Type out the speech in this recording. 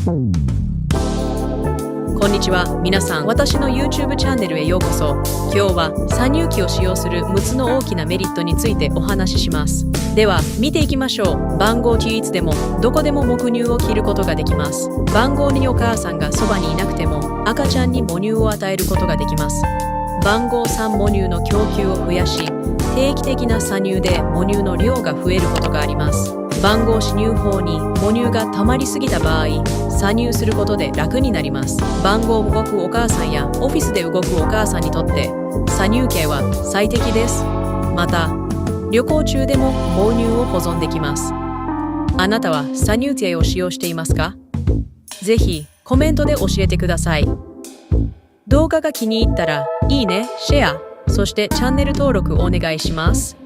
こんにちは、皆さん。私の YouTube チャンネルへようこそ。今日は搾乳機を使用する6つの大きなメリットについてお話しします。では、見ていきましょう。番号中いつでも、どこでも母乳を切ることができます。番号にお母さんがそばにいなくても、赤ちゃんに母乳を与えることができます。番号3母乳の供給を増やし、定期的な搾乳で母乳の量が増えることがあります。番号哺乳法に母乳が溜まりすぎた場合、搾乳することで楽になります。番号動くお母さんやオフィスで動くお母さんにとって搾乳機は最適です。また、旅行中でも母乳を保存できます。あなたは搾乳機を使用していますか？ぜひコメントで教えてください。動画が気に入ったらいいね、シェア、そしてチャンネル登録お願いします。